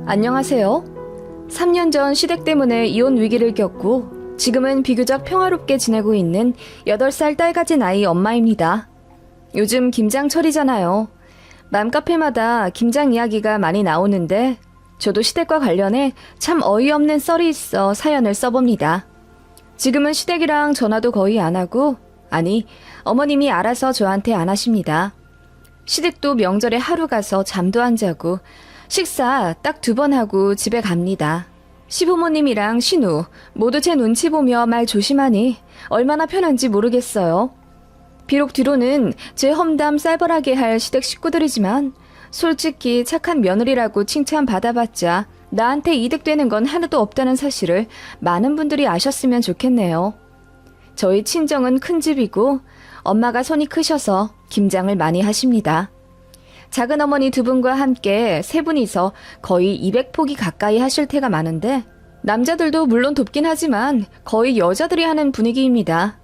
안녕하세요. 3년 전 시댁 때문에 이혼 위기를 겪고 지금은 비교적 평화롭게 지내고 있는 8살 딸 가진 아이 엄마입니다. 요즘 김장철이잖아요. 맘카페마다 김장 이야기가 많이 나오는데 저도 시댁과 관련해 참 어이없는 썰이 있어 사연을 써봅니다. 지금은 시댁이랑 전화도 거의 안 하고, 아니, 어머님이 알아서 저한테 안 하십니다. 시댁도 명절에 하루 가서 잠도 안 자고 식사 딱 2번 하고 집에 갑니다. 시부모님이랑 신우 모두 제 눈치 보며 말 조심하니 얼마나 편한지 모르겠어요. 비록 뒤로는 제 험담 쌀벌하게 할 시댁 식구들이지만 솔직히 착한 며느리라고 칭찬받아봤자 나한테 이득되는 건 하나도 없다는 사실을 많은 분들이 아셨으면 좋겠네요. 저희 친정은 큰 집이고 엄마가 손이 크셔서 김장을 많이 하십니다. 작은 어머니 2분과 함께 3분이서 거의 200포기 가까이 하실 때가 많은데 남자들도 물론 돕긴 하지만 거의 여자들이 하는 분위기입니다.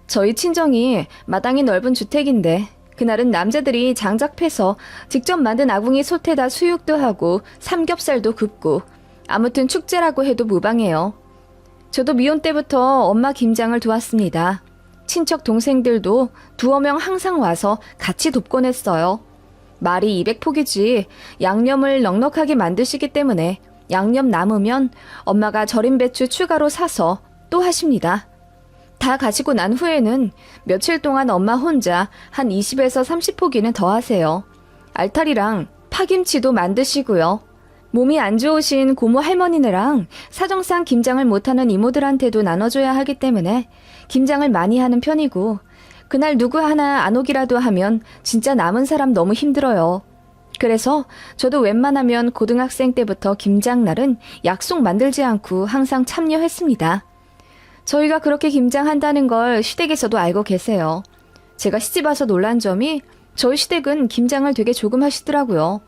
저희 친정이 마당이 넓은 주택인데 그날은 남자들이 장작 패서 직접 만든 아궁이 솥에다 수육도 하고 삼겹살도 굽고 아무튼 축제라고 해도 무방해요. 저도 미혼 때부터 엄마 김장을 도왔습니다. 친척 동생들도 2명 항상 와서 같이 돕곤 했어요. 말이 200포기지 양념을 넉넉하게 만드시기 때문에 양념 남으면 엄마가 절인 배추 추가로 사서 또 하십니다. 다 가시고 난 후에는 며칠 동안 엄마 혼자 한 20에서 30포기는 더 하세요. 알타리랑 파김치도 만드시고요. 몸이 안 좋으신 고모 할머니네랑 사정상 김장을 못하는 이모들한테도 나눠줘야 하기 때문에 김장을 많이 하는 편이고 그날 누구 하나 안 오기라도 하면 진짜 남은 사람 너무 힘들어요. 그래서 저도 웬만하면 고등학생 때부터 김장날은 약속 만들지 않고 항상 참여했습니다. 저희가 그렇게 김장한다는 걸 시댁에서도 알고 계세요. 제가 시집와서 놀란 점이 저희 시댁은 김장을 되게 조금 하시더라고요.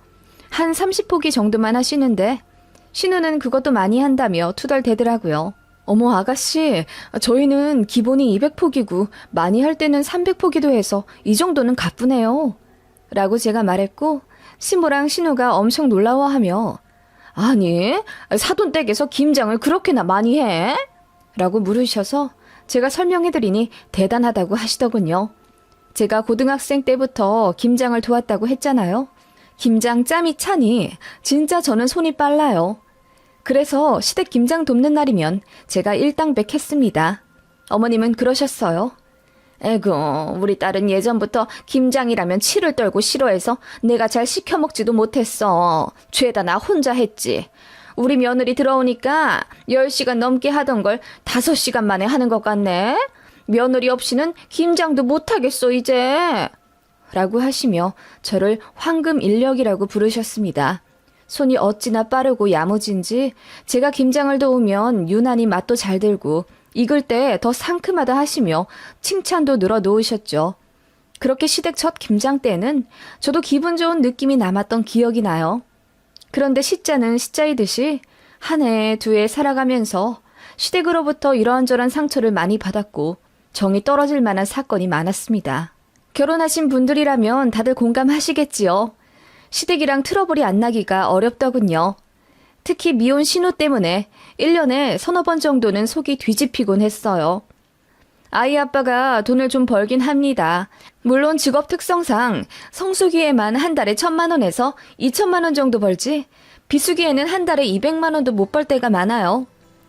한 30포기 정도만 하시는데 신우는 그것도 많이 한다며 투덜대더라고요. 어머 아가씨, 저희는 기본이 200포기고 많이 할 때는 300포기도 해서 이 정도는 가뿐해요. 라고 제가 말했고 신부랑 신우가 엄청 놀라워하며 아니, 사돈댁에서 김장을 그렇게나 많이 해? 라고 물으셔서 제가 설명해드리니 대단하다고 하시더군요. 제가 고등학생 때부터 김장을 도왔다고 했잖아요. 김장 짬이 차니 진짜 저는 손이 빨라요. 그래서 시댁 김장 돕는 날이면 제가 일당백했습니다. 어머님은 그러셨어요. 에구, 우리 딸은 예전부터 김장이라면 치를 떨고 싫어해서 내가 잘 시켜먹지도 못했어. 죄다 나 혼자 했지. 우리 며느리 들어오니까 10시간 넘게 하던 걸 5시간 만에 하는 것 같네. 며느리 없이는 김장도 못하겠어 이제. 라고 하시며 저를 황금인력이라고 부르셨습니다. 손이 어찌나 빠르고 야무진지 제가 김장을 도우면 유난히 맛도 잘 들고 익을 때 더 상큼하다 하시며 칭찬도 늘어놓으셨죠. 그렇게 시댁 첫 김장 때는 저도 기분 좋은 느낌이 남았던 기억이 나요. 그런데 시자는 시자이듯이 한 해, 2해 살아가면서 시댁으로부터 이러한저러한 상처를 많이 받았고 정이 떨어질 만한 사건이 많았습니다. 결혼하신 분들이라면 다들 공감하시겠지요. 시댁이랑 트러블이 안 나기가 어렵더군요. 특히 미혼 신우 때문에 1년에 3-4번 정도는 속이 뒤집히곤 했어요. 아이 아빠가 돈을 좀 벌긴 합니다. 물론 직업 특성상 성수기에만 한 달에 1,000만 원에서 2,000만 원 정도 벌지 비수기에는 한 달에 200만 원도 못 벌 때가 많아요.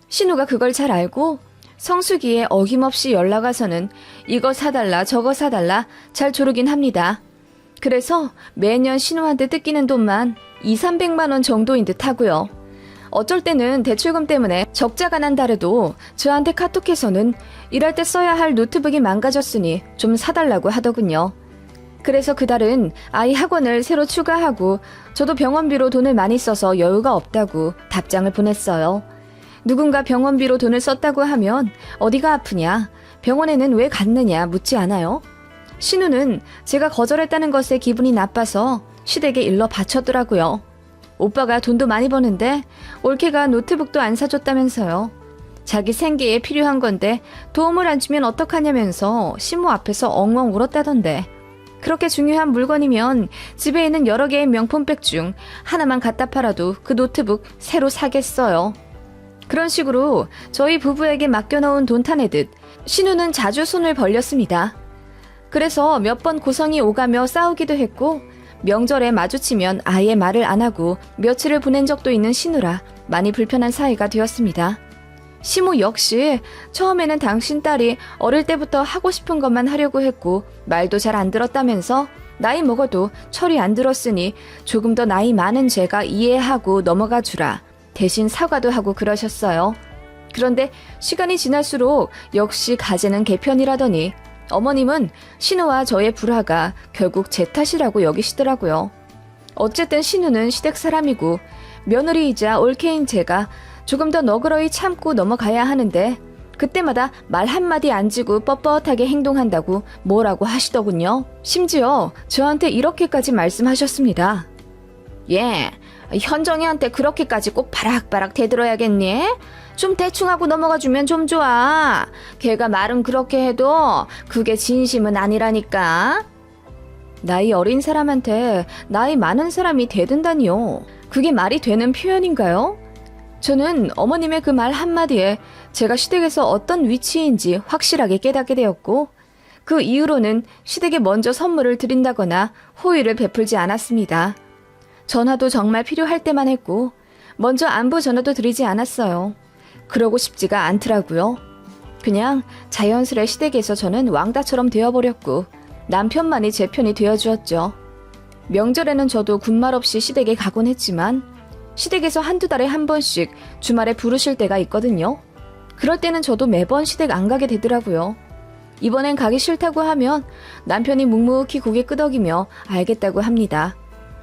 신우가 그걸 잘 알고 성수기에 어김없이 연락 와서는 이거 사달라 저거 사달라 잘 조르긴 합니다. 그래서 매년 신우한테 뜯기는 돈만 200~300만 원 정도인 듯 하고요. 어쩔 때는 대출금 때문에 적자가 난 달에도 저한테 카톡해서는 일할 때 써야 할 노트북이 망가졌으니 좀 사달라고 하더군요. 그래서 그달은 아이 학원을 새로 추가하고 저도 병원비로 돈을 많이 써서 여유가 없다고 답장을 보냈어요. 누군가 병원비로 돈을 썼다고 하면 어디가 아프냐, 병원에는 왜 갔느냐 묻지 않아요? 신우는 제가 거절했다는 것에 기분이 나빠서 시댁에 일러 바쳤더라고요. 오빠가 돈도 많이 버는데 올케가 노트북도 안 사줬다면서요. 자기 생계에 필요한 건데 도움을 안 주면 어떡하냐면서 신부 앞에서 엉엉 울었다던데. 그렇게 중요한 물건이면 집에 있는 여러 개의 명품백 중 하나만 갖다 팔아도 그 노트북 새로 사겠어요. 그런 식으로 저희 부부에게 맡겨놓은 돈 타내듯 신우는 자주 손을 벌렸습니다. 그래서 몇 번 고성이 오가며 싸우기도 했고 명절에 마주치면 아예 말을 안 하고 며칠을 보낸 적도 있는 신우라 많이 불편한 사이가 되었습니다. 시모 역시 처음에는 당신 딸이 어릴 때부터 하고 싶은 것만 하려고 했고 말도 잘 안 들었다면서 나이 먹어도 철이 안 들었으니 조금 더 나이 많은 제가 이해하고 넘어가 주라. 대신 사과도 하고 그러셨어요. 그런데 시간이 지날수록 역시 가재는 개편이라더니 어머님은 신우와 저의 불화가 결국 제 탓이라고 여기시더라고요. 어쨌든 신우는 시댁 사람이고 며느리이자 올케인 제가 조금 더 너그러이 참고 넘어가야 하는데 그때마다 말 한마디 안 지고 뻣뻣하게 행동한다고 뭐라고 하시더군요. 심지어 저한테 이렇게까지 말씀하셨습니다. 예, 현정이한테 그렇게까지 꼭 바락바락 대들어야겠니? 좀 대충 하고 넘어가주면 좀 좋아. 걔가 말은 그렇게 해도 그게 진심은 아니라니까. 나이 어린 사람한테 나이 많은 사람이 대든다니요. 그게 말이 되는 표현인가요? 저는 어머님의 그 말 한마디에 제가 시댁에서 어떤 위치인지 확실하게 깨닫게 되었고 그 이후로는 시댁에 먼저 선물을 드린다거나 호의를 베풀지 않았습니다. 전화도 정말 필요할 때만 했고 먼저 안부 전화도 드리지 않았어요. 그러고 싶지가 않더라고요. 그냥 자연스레 시댁에서 저는 왕따처럼 되어버렸고 남편만이 제 편이 되어주었죠. 명절에는 저도 군말 없이 시댁에 가곤 했지만 시댁에서 한두 달에 한 번씩 주말에 부르실 때가 있거든요. 그럴 때는 저도 매번 시댁 안 가게 되더라고요. 이번엔 가기 싫다고 하면 남편이 묵묵히 고개 끄덕이며 알겠다고 합니다.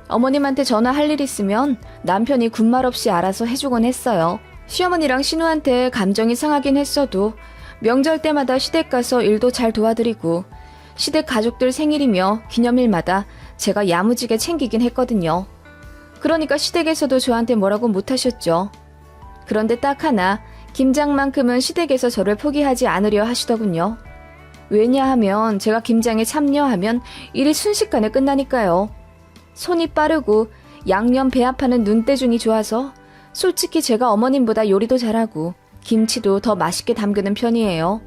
어머님한테 전화할 일 있으면 남편이 군말 없이 알아서 해주곤 했어요. 시어머니랑 신우한테 감정이 상하긴 했어도 명절 때마다 시댁 가서 일도 잘 도와드리고 시댁 가족들 생일이며 기념일마다 제가 야무지게 챙기긴 했거든요. 그러니까 시댁에서도 저한테 뭐라고 못하셨죠. 그런데 딱 하나 김장만큼은 시댁에서 저를 포기하지 않으려 하시더군요. 왜냐하면 제가 김장에 참여하면 일이 순식간에 끝나니까요. 손이 빠르고 양념 배합하는 눈대중이 좋아서 솔직히 제가 어머님보다 요리도 잘하고 김치도 더 맛있게 담그는 편이에요.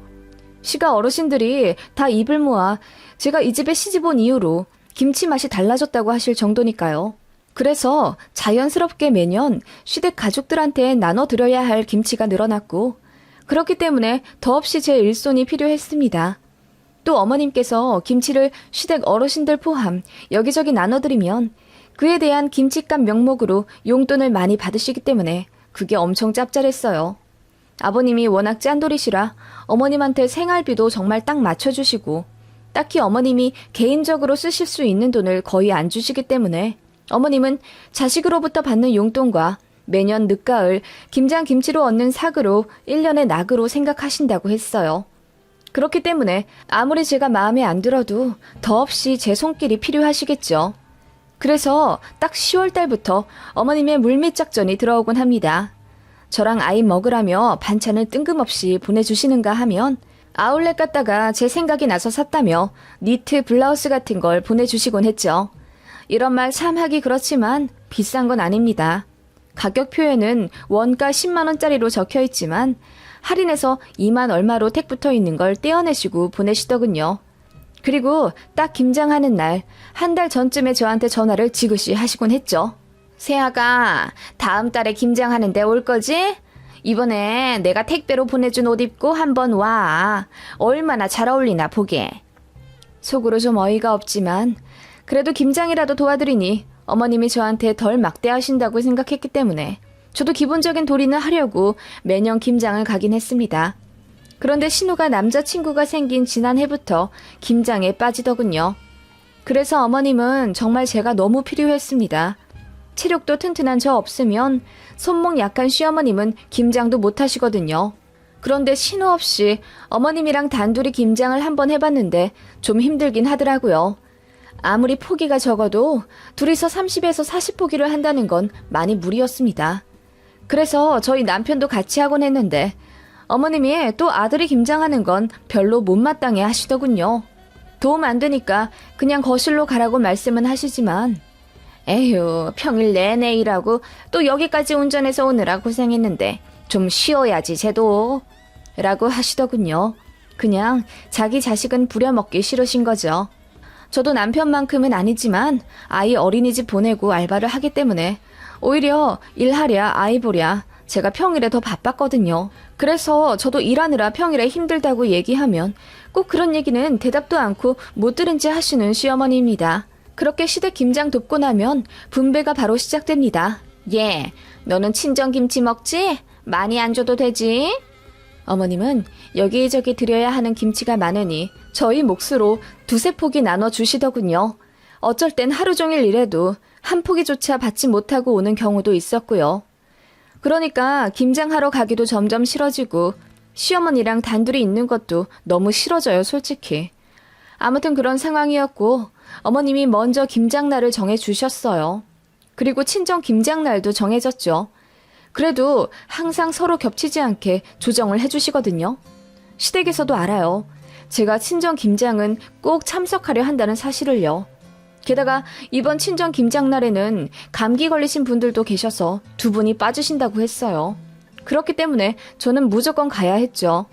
시가 어르신들이 다 입을 모아 제가 이 집에 시집 온 이후로 김치 맛이 달라졌다고 하실 정도니까요. 그래서 자연스럽게 매년 시댁 가족들한테 나눠드려야 할 김치가 늘어났고 그렇기 때문에 더없이 제 일손이 필요했습니다. 또 어머님께서 김치를 시댁 어르신들 포함 여기저기 나눠드리면 그에 대한 김치값 명목으로 용돈을 많이 받으시기 때문에 그게 엄청 짭짤했어요. 아버님이 워낙 짠돌이시라 어머님한테 생활비도 정말 딱 맞춰주시고 딱히 어머님이 개인적으로 쓰실 수 있는 돈을 거의 안 주시기 때문에 어머님은 자식으로부터 받는 용돈과 매년 늦가을 김장김치로 얻는 삭으로 1년의 낙으로 생각하신다고 했어요. 그렇기 때문에 아무리 제가 마음에 안 들어도 더없이 제 손길이 필요하시겠죠. 그래서 딱 10월 달부터 어머님의 물밑 작전이 들어오곤 합니다. 저랑 아이 먹으라며 반찬을 뜬금없이 보내주시는가 하면 아울렛 갔다가 제 생각이 나서 샀다며 니트 블라우스 같은 걸 보내주시곤 했죠. 이런 말 참 하기 그렇지만 비싼 건 아닙니다. 가격표에는 원가 10만 원짜리로 적혀 있지만 할인해서 2만 얼마로 택 붙어 있는 걸 떼어내시고 보내시더군요. 그리고 딱 김장하는 날 한 달 전쯤에 저한테 전화를 지그시 하시곤 했죠. 세아가 다음 달에 김장하는데 올 거지? 이번에 내가 택배로 보내준 옷 입고 한번 와. 얼마나 잘 어울리나 보게. 속으로 좀 어이가 없지만 그래도 김장이라도 도와드리니 어머님이 저한테 덜 막대하신다고 생각했기 때문에 저도 기본적인 도리는 하려고 매년 김장을 가긴 했습니다. 그런데 신우가 남자친구가 생긴 지난해부터 김장에 빠지더군요. 그래서 어머님은 정말 제가 너무 필요했습니다. 체력도 튼튼한 저 없으면 손목 약한 시어머님은 김장도 못 하시거든요. 그런데 신우 없이 어머님이랑 단둘이 김장을 한번 해봤는데 좀 힘들긴 하더라고요. 아무리 포기가 적어도 둘이서 30에서 40포기를 한다는 건 많이 무리였습니다. 그래서 저희 남편도 같이 하곤 했는데 어머님이 또 아들이 김장하는 건 별로 못마땅해 하시더군요. 도움 안 되니까 그냥 거실로 가라고 말씀은 하시지만 에휴, 평일 내내 일하고 또 여기까지 운전해서 오느라 고생했는데 좀 쉬어야지 쟤도 라고 하시더군요. 그냥 자기 자식은 부려먹기 싫으신 거죠. 저도 남편만큼은 아니지만 아이 어린이집 보내고 알바를 하기 때문에 오히려 일하랴 아이 보랴 제가 평일에 더 바빴거든요. 그래서 저도 일하느라 평일에 힘들다고 얘기하면 꼭 그런 얘기는 대답도 않고 못 들은 체 하시는 시어머니입니다. 그렇게 시댁 김장 돕고 나면 분배가 바로 시작됩니다. 예, 너는 친정김치 먹지? 많이 안 줘도 되지? 어머님은 여기저기 드려야 하는 김치가 많으니 저희 몫으로 두세 포기 나눠주시더군요. 어쩔 땐 하루 종일 일해도 한 포기조차 받지 못하고 오는 경우도 있었고요. 그러니까 김장하러 가기도 점점 싫어지고 시어머니랑 단둘이 있는 것도 너무 싫어져요, 솔직히. 아무튼 그런 상황이었고 어머님이 먼저 김장날을 정해주셨어요. 그리고 친정 김장날도 정해졌죠. 그래도 항상 서로 겹치지 않게 조정을 해주시거든요. 시댁에서도 알아요. 제가 친정 김장은 꼭 참석하려 한다는 사실을요. 게다가 이번 친정 김장날에는 감기 걸리신 분들도 계셔서 두 분이 빠지신다고 했어요. 그렇기 때문에 저는 무조건 가야 했죠.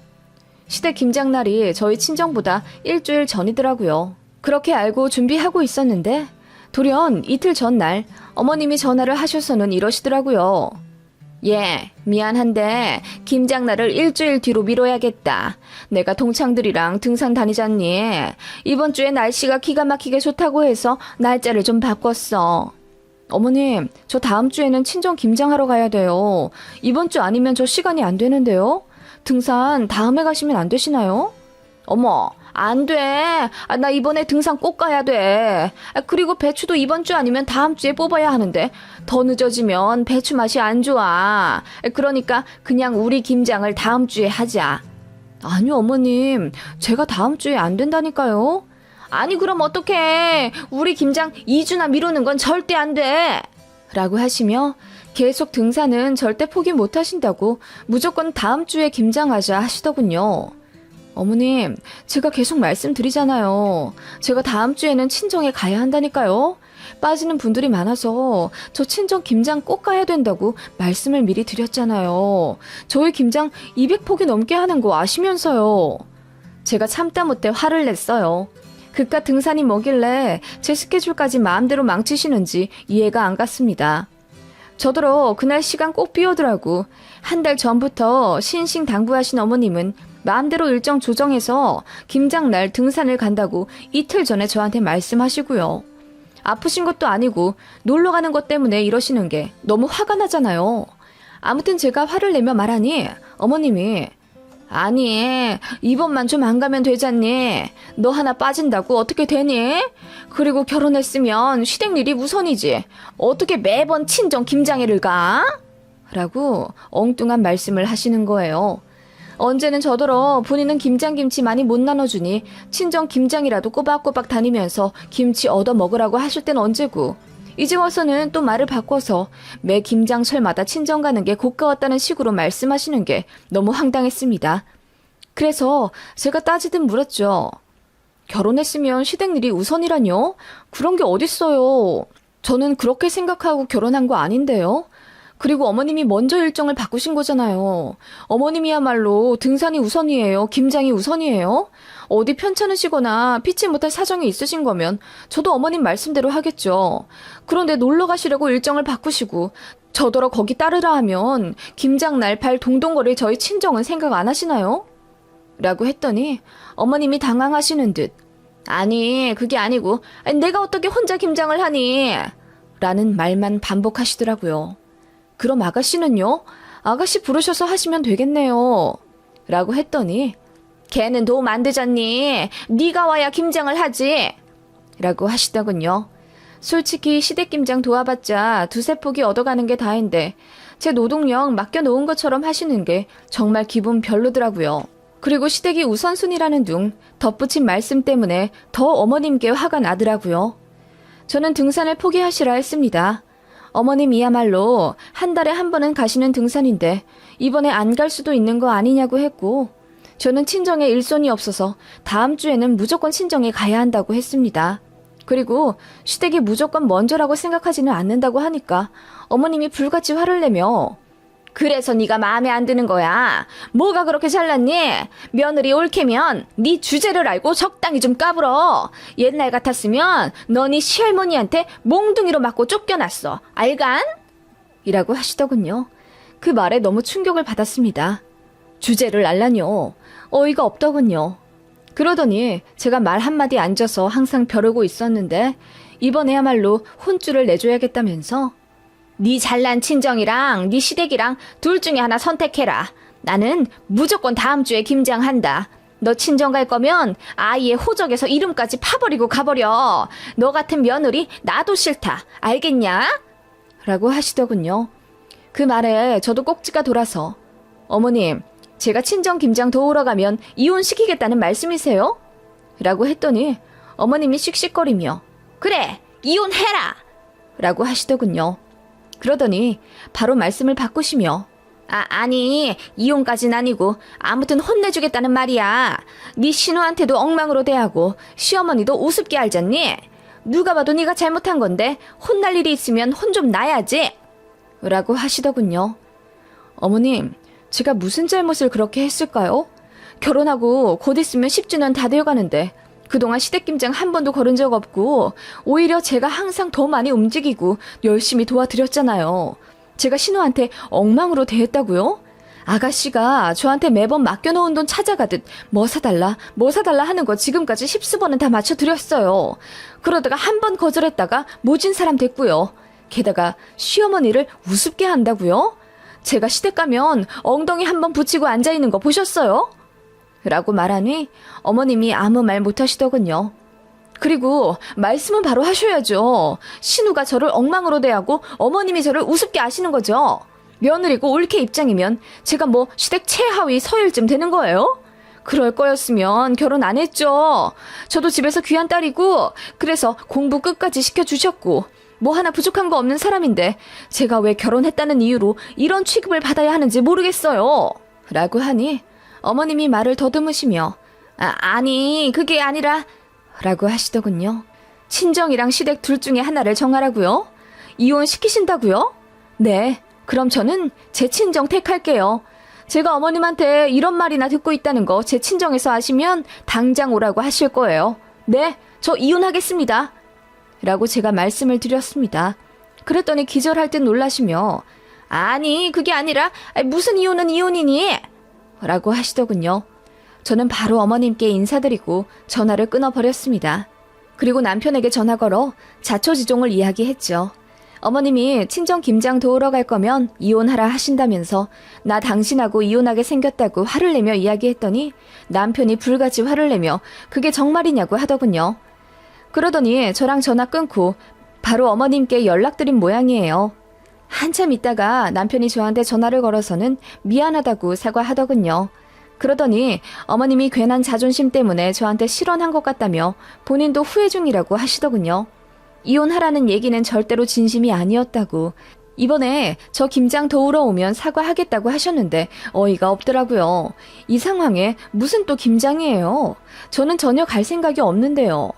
시댁 김장날이 저희 친정보다 일주일 전이더라고요. 그렇게 알고 준비하고 있었는데 돌연 이틀 전날 어머님이 전화를 하셔서는 이러시더라고요. 예, 미안한데 김장날을 일주일 뒤로 미뤄야겠다. 내가 동창들이랑 등산 다니잖니. 이번 주에 날씨가 기가 막히게 좋다고 해서 날짜를 좀 바꿨어. 어머님, 저 다음 주에는 친정 김장하러 가야 돼요. 이번 주 아니면 저 시간이 안 되는데요. 등산 다음에 가시면 안 되시나요? 어머, 안 돼. 나 이번에 등산 꼭 가야 돼. 그리고 배추도 이번 주 아니면 다음 주에 뽑아야 하는데 더 늦어지면 배추 맛이 안 좋아. 그러니까 그냥 우리 김장을 다음 주에 하자. 아니요, 어머님. 제가 다음 주에 안 된다니까요. 아니, 그럼 어떡해. 우리 김장 2주나 미루는 건 절대 안 돼. 라고 하시며 계속 등산은 절대 포기 못 하신다고 무조건 다음 주에 김장하자 하시더군요. 어머님, 제가 계속 말씀드리잖아요. 제가 다음 주에는 친정에 가야 한다니까요. 빠지는 분들이 많아서 저 친정 김장 꼭 가야 된다고 말씀을 미리 드렸잖아요. 저희 김장 200포기 넘게 하는 거 아시면서요. 제가 참다 못해 화를 냈어요. 그깟 등산이 뭐길래 제 스케줄까지 마음대로 망치시는지 이해가 안 갔습니다. 저더러 그날 시간 꼭 비워두라고 한 달 전부터 신신당부하신 어머님은 마음대로 일정 조정해서 김장날 등산을 간다고 이틀 전에 저한테 말씀하시고요. 아프신 것도 아니고 놀러 가는 것 때문에 이러시는 게 너무 화가 나잖아요. 아무튼 제가 화를 내며 말하니 어머님이 아니, 이번만 좀 안 가면 되잖니. 너 하나 빠진다고 어떻게 되니? 그리고 결혼했으면 시댁 일이 우선이지. 어떻게 매번 친정 김장회를 가? 라고 엉뚱한 말씀을 하시는 거예요. 언제는 저더러 본인은 김장김치 많이 못 나눠주니 친정 김장이라도 꼬박꼬박 다니면서 김치 얻어 먹으라고 하실 땐 언제고 이제 와서는 또 말을 바꿔서 매 김장철마다 친정 가는 게 고가웠다는 식으로 말씀하시는 게 너무 황당했습니다. 그래서 제가 따지듯 물었죠. 결혼했으면 시댁 일이 우선이라뇨? 그런 게 어딨어요. 저는 그렇게 생각하고 결혼한 거 아닌데요. 그리고 어머님이 먼저 일정을 바꾸신 거잖아요. 어머님이야말로 등산이 우선이에요? 김장이 우선이에요? 어디 편찮으시거나 피치 못할 사정이 있으신 거면 저도 어머님 말씀대로 하겠죠. 그런데 놀러 가시려고 일정을 바꾸시고 저더러 거기 따르라 하면 김장날 발 동동거릴 저희 친정은 생각 안 하시나요? 라고 했더니 어머님이 당황하시는 듯 아니 그게 아니고 내가 어떻게 혼자 김장을 하니? 라는 말만 반복하시더라고요. 그럼 아가씨는요? 아가씨 부르셔서 하시면 되겠네요. 라고 했더니 걔는 도움 안 되잖니. 네가 와야 김장을 하지. 라고 하시더군요. 솔직히 시댁 김장 도와봤자 두세 포기 얻어가는 게 다인데 제 노동력 맡겨놓은 것처럼 하시는 게 정말 기분 별로더라고요. 그리고 시댁이 우선순위라는 둥 덧붙인 말씀 때문에 더 어머님께 화가 나더라고요. 저는 등산을 포기하시라 했습니다. 어머님이야말로 한 달에 한 번은 가시는 등산인데 이번에 안 갈 수도 있는 거 아니냐고 했고 저는 친정에 일손이 없어서 다음 주에는 무조건 친정에 가야 한다고 했습니다. 그리고 시댁이 무조건 먼저라고 생각하지는 않는다고 하니까 어머님이 불같이 화를 내며 그래서 네가 마음에 안 드는 거야. 뭐가 그렇게 잘났니? 며느리 올케면 네 주제를 알고 적당히 좀 까불어. 옛날 같았으면 너 네 시할머니한테 몽둥이로 맞고 쫓겨났어. 알간? 이라고 하시더군요. 그 말에 너무 충격을 받았습니다. 주제를 알라뇨. 어이가 없더군요. 그러더니 제가 말 한마디 안 져서 항상 벼르고 있었는데 이번에야말로 혼쭐을 내줘야겠다면서 네 잘난 친정이랑 네 시댁이랑 둘 중에 하나 선택해라. 나는 무조건 다음 주에 김장한다. 너 친정 갈 거면 아이의 호적에서 이름까지 파버리고 가버려. 너 같은 며느리 나도 싫다. 알겠냐? 라고 하시더군요. 그 말에 저도 꼭지가 돌아서 어머님, 제가 친정 김장 도우러 가면 이혼시키겠다는 말씀이세요? 라고 했더니 어머님이 씩씩거리며 그래, 이혼해라! 라고 하시더군요. 그러더니 바로 말씀을 바꾸시며 아니 이혼까진 아니고 아무튼 혼내주겠다는 말이야. 네 신우한테도 엉망으로 대하고 시어머니도 우습게 알잖니? 누가 봐도 네가 잘못한 건데 혼날 일이 있으면 혼 좀 나야지. 라고 하시더군요. 어머님, 제가 무슨 잘못을 그렇게 했을까요? 결혼하고 곧 있으면 10주년 다 되어가는데 그동안 시댁김장 한 번도 거른 적 없고 오히려 제가 항상 더 많이 움직이고 열심히 도와드렸잖아요. 제가 신우한테 엉망으로 대했다고요? 아가씨가 저한테 매번 맡겨놓은 돈 찾아가듯 뭐 사달라 하는 거 지금까지 10수번은 다 맞춰드렸어요. 그러다가 한 번 거절했다가 모진 사람 됐고요. 게다가 시어머니를 우습게 한다고요? 제가 시댁 가면 엉덩이 한 번 붙이고 앉아있는 거 보셨어요? 라고 말하니 어머님이 아무 말 못하시더군요. 그리고 말씀은 바로 하셔야죠. 신우가 저를 엉망으로 대하고 어머님이 저를 우습게 아시는 거죠. 며느리고 올케 입장이면 제가 뭐 시댁 최하위 서열쯤 되는 거예요? 그럴 거였으면 결혼 안 했죠. 저도 집에서 귀한 딸이고 그래서 공부 끝까지 시켜주셨고 뭐 하나 부족한 거 없는 사람인데 제가 왜 결혼했다는 이유로 이런 취급을 받아야 하는지 모르겠어요. 라고 하니 어머님이 말을 더듬으시며 아니 그게 아니라 라고 하시더군요. 친정이랑 시댁 둘 중에 하나를 정하라고요? 이혼시키신다고요? 네, 그럼 저는 제 친정 택할게요. 제가 어머님한테 이런 말이나 듣고 있다는 거 제 친정에서 아시면 당장 오라고 하실 거예요. 네, 저 이혼하겠습니다. 라고 제가 말씀을 드렸습니다. 그랬더니 기절할 듯 놀라시며 아니 그게 아니라 무슨 이혼은 이혼이니? 라고 하시더군요. 저는 바로 어머님께 인사드리고 전화를 끊어버렸습니다. 그리고 남편에게 전화 걸어 자초지종을 이야기했죠. 어머님이 친정 김장 도우러 갈 거면 이혼하라 하신다면서 나 당신하고 이혼하게 생겼다고 화를 내며 이야기했더니 남편이 불같이 화를 내며 그게 정말이냐고 하더군요. 그러더니 저랑 전화 끊고 바로 어머님께 연락드린 모양이에요. 한참 있다가 남편이 저한테 전화를 걸어서는 미안하다고 사과하더군요. 그러더니 어머님이 괜한 자존심 때문에 저한테 실언한 것 같다며 본인도 후회 중이라고 하시더군요. 이혼하라는 얘기는 절대로 진심이 아니었다고 이번에 저 김장 도우러 오면 사과하겠다고 하셨는데 어이가 없더라고요. 이 상황에 무슨 또 김장이에요. 저는 전혀 갈 생각이 없는데요.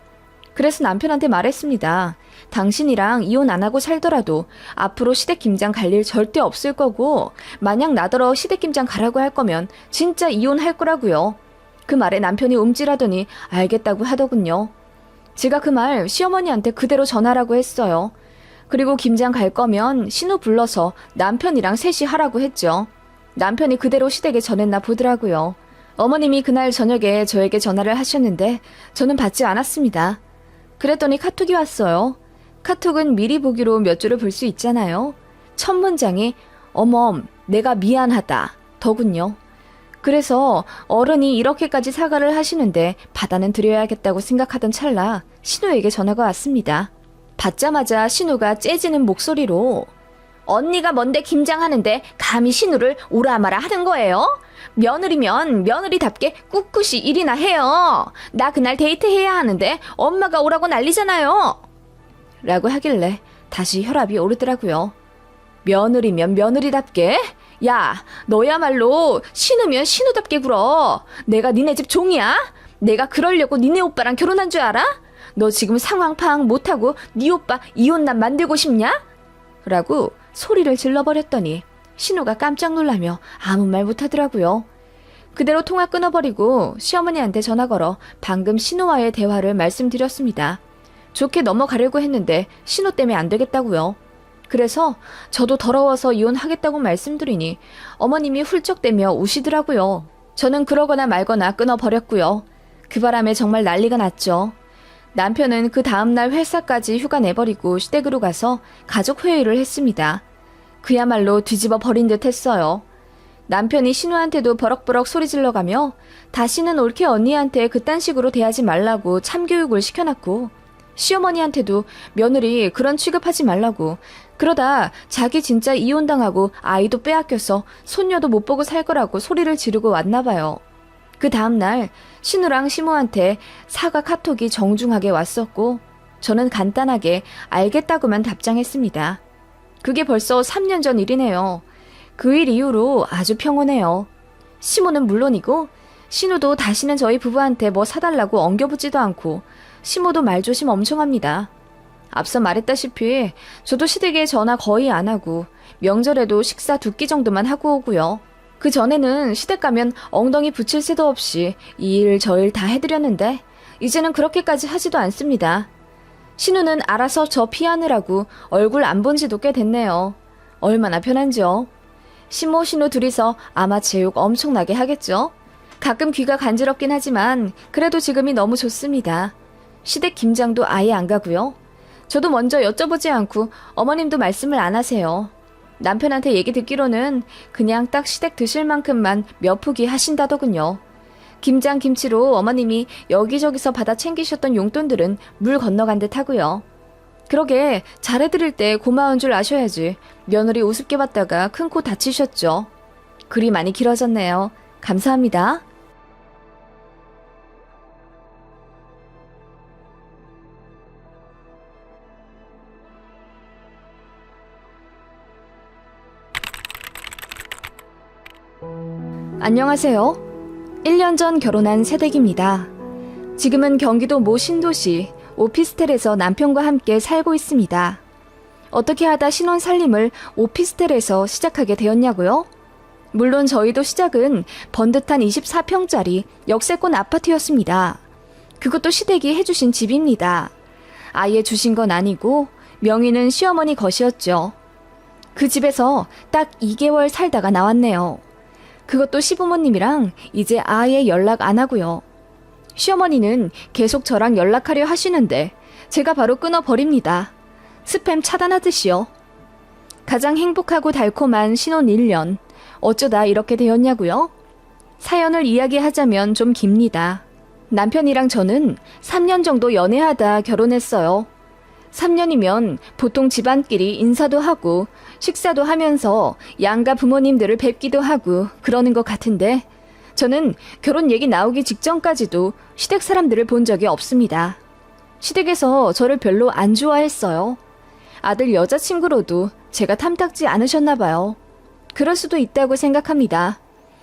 그래서 남편한테 말했습니다. 당신이랑 이혼 안 하고 살더라도 앞으로 시댁 김장 갈 일 절대 없을 거고 만약 나더러 시댁 김장 가라고 할 거면 진짜 이혼할 거라고요. 그 말에 남편이 움찔하더니 알겠다고 하더군요. 제가 그 말 시어머니한테 그대로 전하라고 했어요. 그리고 김장 갈 거면 신우 불러서 남편이랑 셋이 하라고 했죠. 남편이 그대로 시댁에 전했나 보더라고요. 어머님이 그날 저녁에 저에게 전화를 하셨는데 저는 받지 않았습니다. 그랬더니 카톡이 왔어요. 카톡은 미리 보기로 몇 줄을 볼 수 있잖아요. 첫 문장이 어멈 내가 미안하다 더군요. 그래서 어른이 이렇게까지 사과를 하시는데 받아는 드려야겠다고 생각하던 찰나 신우에게 전화가 왔습니다. 받자마자 신우가 째지는 목소리로 언니가 뭔데 김장하는데 감히 신우를 오라마라 하는 거예요? 며느리면 며느리답게 꿋꿋이 일이나 해요. 나 그날 데이트해야 하는데 엄마가 오라고 난리잖아요. 라고 하길래 다시 혈압이 오르더라고요. 며느리면 며느리답게? 야, 너야말로 신우면 신우답게 굴어. 내가 니네 집 종이야? 내가 그러려고 니네 오빠랑 결혼한 줄 알아? 너 지금 상황 파악 못하고 니 오빠 이혼남 만들고 싶냐? 라고 소리를 질러버렸더니 신우가 깜짝 놀라며 아무 말 못하더라고요. 그대로 통화 끊어버리고 시어머니한테 전화 걸어 방금 신우와의 대화를 말씀드렸습니다. 좋게 넘어가려고 했는데 신우 때문에 안 되겠다고요. 그래서 저도 더러워서 이혼하겠다고 말씀드리니 어머님이 훌쩍대며 우시더라고요. 저는 그러거나 말거나 끊어버렸고요. 그 바람에 정말 난리가 났죠. 남편은 그 다음날 회사까지 휴가 내버리고 시댁으로 가서 가족 회의를 했습니다. 그야말로 뒤집어 버린 듯 했어요. 남편이 신우한테도 버럭버럭 소리 질러가며 다시는 올케 언니한테 그딴 식으로 대하지 말라고 참교육을 시켜놨고, 시어머니한테도 며느리 그런 취급하지 말라고, 그러다 자기 진짜 이혼당하고 아이도 빼앗겨서 손녀도 못 보고 살 거라고 소리를 지르고 왔나봐요. 그 다음날 신우랑 시모한테 사과 카톡이 정중하게 왔었고, 저는 간단하게 알겠다고만 답장했습니다. 그게 벌써 3년 전 일이네요. 그 일 이후로 아주 평온해요. 시모는 물론이고 신우도 다시는 저희 부부한테 뭐 사달라고 엉겨붙지도 않고, 시모도 말조심 엄청 합니다. 앞서 말했다시피 저도 시댁에 전화 거의 안 하고 명절에도 식사 2끼 정도만 하고 오고요. 그 전에는 시댁 가면 엉덩이 붙일 새도 없이 이 일 저 일 다 해드렸는데 이제는 그렇게까지 하지도 않습니다. 신우는 알아서 저 피하느라고 얼굴 안 본 지도 꽤 됐네요. 얼마나 편한지요. 시모 신우 둘이서 아마 제욕 엄청나게 하겠죠. 가끔 귀가 간지럽긴 하지만 그래도 지금이 너무 좋습니다. 시댁 김장도 아예 안 가고요. 저도 먼저 여쭤보지 않고 어머님도 말씀을 안 하세요. 남편한테 얘기 듣기로는 그냥 딱 시댁 드실 만큼만 몇 푸기 하신다더군요. 김장 김치로 어머님이 여기저기서 받아 챙기셨던 용돈들은 물 건너간 듯 하고요. 그러게 잘해드릴 때 고마운 줄 아셔야지 며느리 우습게 봤다가 큰 코 다치셨죠. 글이 많이 길어졌네요. 감사합니다. 안녕하세요. 1년 전 결혼한 새댁입니다. 지금은 경기도 모 신도시 오피스텔에서 남편과 함께 살고 있습니다. 어떻게 하다 신혼 살림을 오피스텔에서 시작하게 되었냐고요? 물론 저희도 시작은 번듯한 24평짜리 역세권 아파트였습니다. 그것도 시댁이 해주신 집입니다. 아예 주신 건 아니고 명의는 시어머니 것이었죠. 그 집에서 딱 2개월 살다가 나왔네요. 그것도 시부모님이랑 이제 아예 연락 안 하고요. 시어머니는 계속 저랑 연락하려 하시는데 제가 바로 끊어버립니다. 스팸 차단하듯이요. 가장 행복하고 달콤한 신혼 1년. 어쩌다 이렇게 되었냐고요? 사연을 이야기하자면 좀 깁니다. 남편이랑 저는 3년 정도 연애하다 결혼했어요. 3년이면 보통 집안끼리 인사도 하고 식사도 하면서 양가 부모님들을 뵙기도 하고 그러는 것 같은데, 저는 결혼 얘기 나오기 직전까지도 시댁 사람들을 본 적이 없습니다. 시댁에서 저를 별로 안 좋아했어요. 아들 여자친구로도 제가 탐탁지 않으셨나 봐요. 그럴 수도 있다고 생각합니다.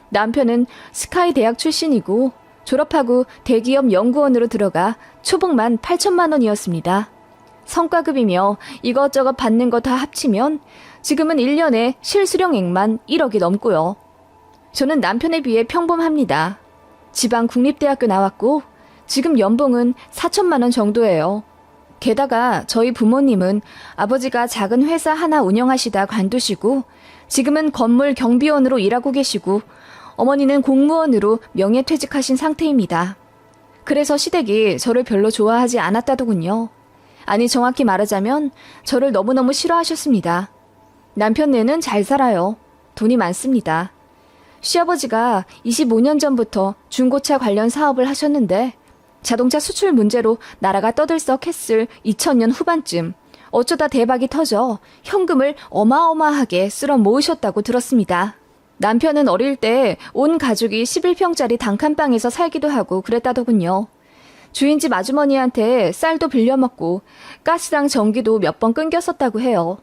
남편은 스카이 대학 출신이고 졸업하고 대기업 연구원으로 들어가 초봉만 8천만 원이었습니다. 성과급이며 이것저것 받는 거 다 합치면 지금은 1년에 실수령액만 1억이 넘고요. 저는 남편에 비해 평범합니다. 지방 국립대학교 나왔고 지금 연봉은 4천만 원 정도예요. 게다가 저희 부모님은 아버지가 작은 회사 하나 운영하시다 관두시고 지금은 건물 경비원으로 일하고 계시고 어머니는 공무원으로 명예퇴직하신 상태입니다. 그래서 시댁이 저를 별로 좋아하지 않았다더군요. 아니, 정확히 말하자면 저를 너무너무 싫어하셨습니다. 남편네는 잘 살아요. 돈이 많습니다. 시아버지가 25년 전부터 중고차 관련 사업을 하셨는데 자동차 수출 문제로 나라가 떠들썩했을 2000년 후반쯤 어쩌다 대박이 터져 현금을 어마어마하게 쓸어 모으셨다고 들었습니다. 남편은 어릴 때 온 가족이 11평짜리 단칸방에서 살기도 하고 그랬다더군요. 주인집 아주머니한테 쌀도 빌려먹고 가스랑 전기도 몇 번 끊겼었다고 해요.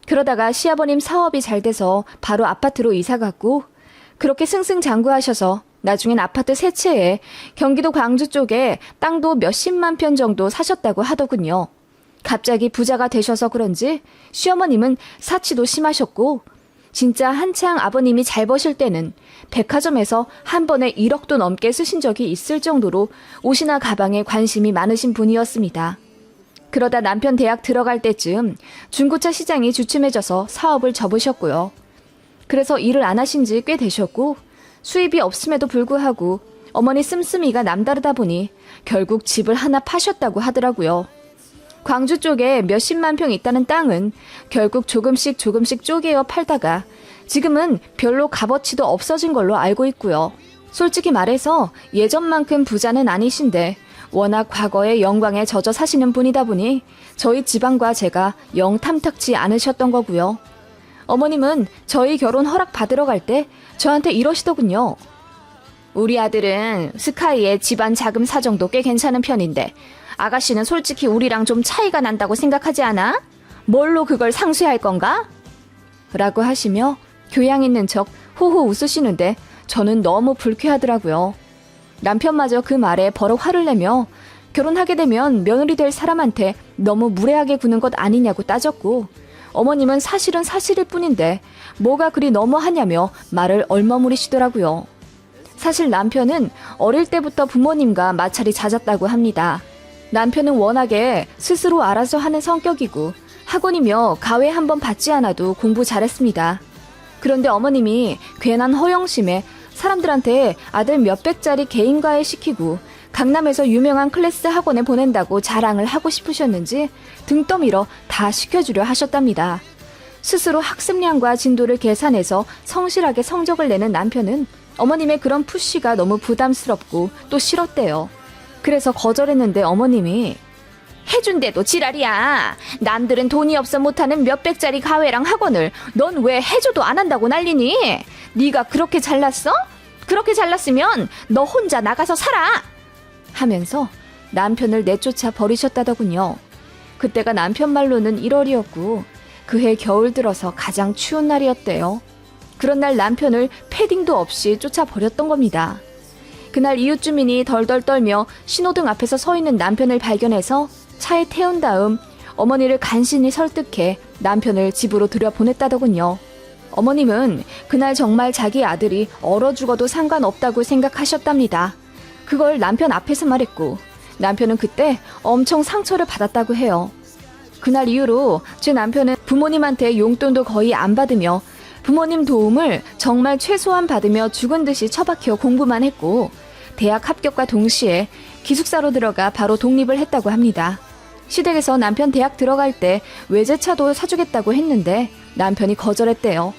그러다가 시아버님 사업이 잘 돼서 바로 아파트로 이사 갔고, 그렇게 승승장구하셔서 나중엔 아파트 세 채에 경기도 광주 쪽에 땅도 몇십만 평 정도 사셨다고 하더군요. 갑자기 부자가 되셔서 그런지 시어머님은 사치도 심하셨고, 진짜 한창 아버님이 잘 버실 때는 백화점에서 한 번에 1억도 넘게 쓰신 적이 있을 정도로 옷이나 가방에 관심이 많으신 분이었습니다. 그러다 남편 대학 들어갈 때쯤 중고차 시장이 주춤해져서 사업을 접으셨고요. 그래서 일을 안 하신 지 꽤 되셨고, 수입이 없음에도 불구하고 어머니 씀씀이가 남다르다 보니 결국 집을 하나 파셨다고 하더라고요. 광주 쪽에 몇십만 평 있다는 땅은 결국 조금씩 쪼개어 팔다가 지금은 별로 값어치도 없어진 걸로 알고 있고요. 솔직히 말해서 예전만큼 부자는 아니신데 워낙 과거의 영광에 젖어 사시는 분이다 보니 저희 집안과 제가 영 탐탁지 않으셨던 거고요. 어머님은 저희 결혼 허락 받으러 갈 때 저한테 이러시더군요. 우리 아들은 스카이의 집안 자금 사정도 꽤 괜찮은 편인데 아가씨는 솔직히 우리랑 좀 차이가 난다고 생각하지 않아? 뭘로 그걸 상쇄할 건가? 라고 하시며 교양 있는 척 호호 웃으시는데 저는 너무 불쾌하더라고요. 남편마저 그 말에 버럭 화를 내며 결혼하게 되면 며느리 될 사람한테 너무 무례하게 구는 것 아니냐고 따졌고, 어머님은 사실은 사실일 뿐인데 뭐가 그리 너무하냐며 말을 얼머무리시더라고요. 사실 남편은 어릴 때부터 부모님과 마찰이 잦았다고 합니다. 남편은 워낙에 스스로 알아서 하는 성격이고 학원이며 가외 한번 받지 않아도 공부 잘했습니다. 그런데 어머님이 괜한 허영심에 사람들한테 아들 몇백짜리 개인과외 시키고 강남에서 유명한 클래스 학원에 보낸다고 자랑을 하고 싶으셨는지 등 떠밀어 다 시켜주려 하셨답니다. 스스로 학습량과 진도를 계산해서 성실하게 성적을 내는 남편은 어머님의 그런 푸시가 너무 부담스럽고 또 싫었대요. 그래서 거절했는데 어머님이 해준대도 지랄이야. 남들은 돈이 없어 못하는 몇백짜리 가외랑 학원을 넌 왜 해줘도 안 한다고 난리니? 네가 그렇게 잘났어? 그렇게 잘났으면 너 혼자 나가서 살아! 하면서 남편을 내쫓아 버리셨다더군요. 그때가 남편 말로는 1월이었고 그해 겨울 들어서 가장 추운 날이었대요. 그런 날 남편을 패딩도 없이 쫓아버렸던 겁니다. 그날 이웃 주민이 덜덜 떨며 신호등 앞에서 서 있는 남편을 발견해서 차에 태운 다음 어머니를 간신히 설득해 남편을 집으로 들여보냈다더군요. 어머님은 그날 정말 자기 아들이 얼어 죽어도 상관없다고 생각하셨답니다. 그걸 남편 앞에서 말했고 남편은 그때 엄청 상처를 받았다고 해요. 그날 이후로 제 남편은 부모님한테 용돈도 거의 안 받으며 부모님 도움을 정말 최소한 받으며 죽은 듯이 처박혀 공부만 했고 대학 합격과 동시에 기숙사로 들어가 바로 독립을 했다고 합니다. 시댁에서 남편 대학 들어갈 때 외제차도 사주겠다고 했는데 남편이 거절했대요.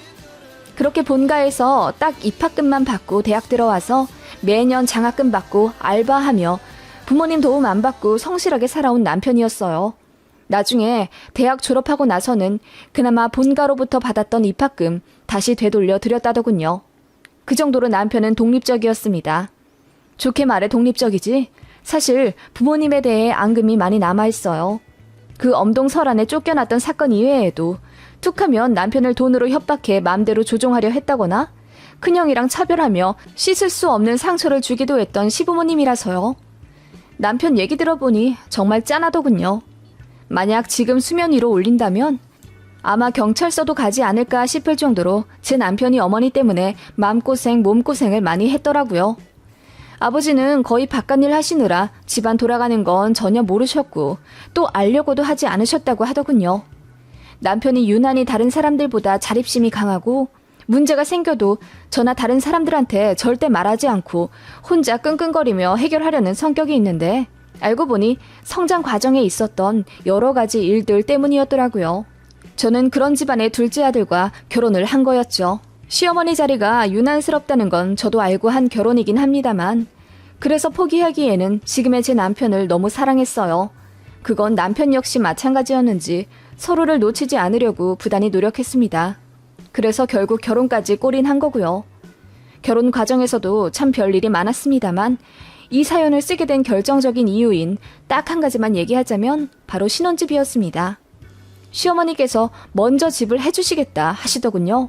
그렇게 본가에서 딱 입학금만 받고 대학 들어와서 매년 장학금 받고 알바하며 부모님 도움 안 받고 성실하게 살아온 남편이었어요. 나중에 대학 졸업하고 나서는 그나마 본가로부터 받았던 입학금 다시 되돌려 드렸다더군요. 그 정도로 남편은 독립적이었습니다. 좋게 말해 독립적이지 사실 부모님에 대해 앙금이 많이 남아있어요. 그 엄동설안에 쫓겨났던 사건 이외에도 툭하면 남편을 돈으로 협박해 마음대로 조종하려 했다거나 큰형이랑 차별하며 씻을 수 없는 상처를 주기도 했던 시부모님이라서요. 남편 얘기 들어보니 정말 짠하더군요. 만약 지금 수면 위로 올린다면 아마 경찰서도 가지 않을까 싶을 정도로 제 남편이 어머니 때문에 마음고생 몸고생을 많이 했더라고요. 아버지는 거의 바깥일 하시느라 집안 돌아가는 건 전혀 모르셨고 또 알려고도 하지 않으셨다고 하더군요. 남편이 유난히 다른 사람들보다 자립심이 강하고 문제가 생겨도 저나 다른 사람들한테 절대 말하지 않고 혼자 끙끙거리며 해결하려는 성격이 있는데 알고 보니 성장 과정에 있었던 여러 가지 일들 때문이었더라고요. 저는 그런 집안의 둘째 아들과 결혼을 한 거였죠. 시어머니 자리가 유난스럽다는 건 저도 알고 한 결혼이긴 합니다만 그래서 포기하기에는 지금의 제 남편을 너무 사랑했어요. 그건 남편 역시 마찬가지였는지 서로를 놓치지 않으려고 부단히 노력했습니다. 그래서 결국 결혼까지 골인한 거고요. 결혼 과정에서도 참 별일이 많았습니다만 이 사연을 쓰게 된 결정적인 이유인 딱 한 가지만 얘기하자면 바로 신혼집이었습니다. 시어머니께서 먼저 집을 해주시겠다 하시더군요.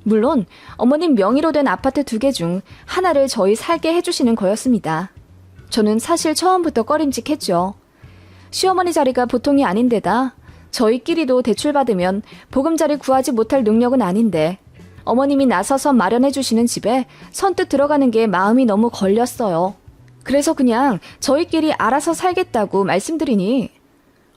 물론 어머님 명의로 된 아파트 2개 중 하나를 저희 살게 해주시는 거였습니다. 저는 사실 처음부터 꺼림칙했죠. 시어머니 자리가 보통이 아닌데다 저희끼리도 대출받으면 보금자리 구하지 못할 능력은 아닌데 어머님이 나서서 마련해 주시는 집에 선뜻 들어가는 게 마음이 너무 걸렸어요. 그래서 그냥 저희끼리 알아서 살겠다고 말씀드리니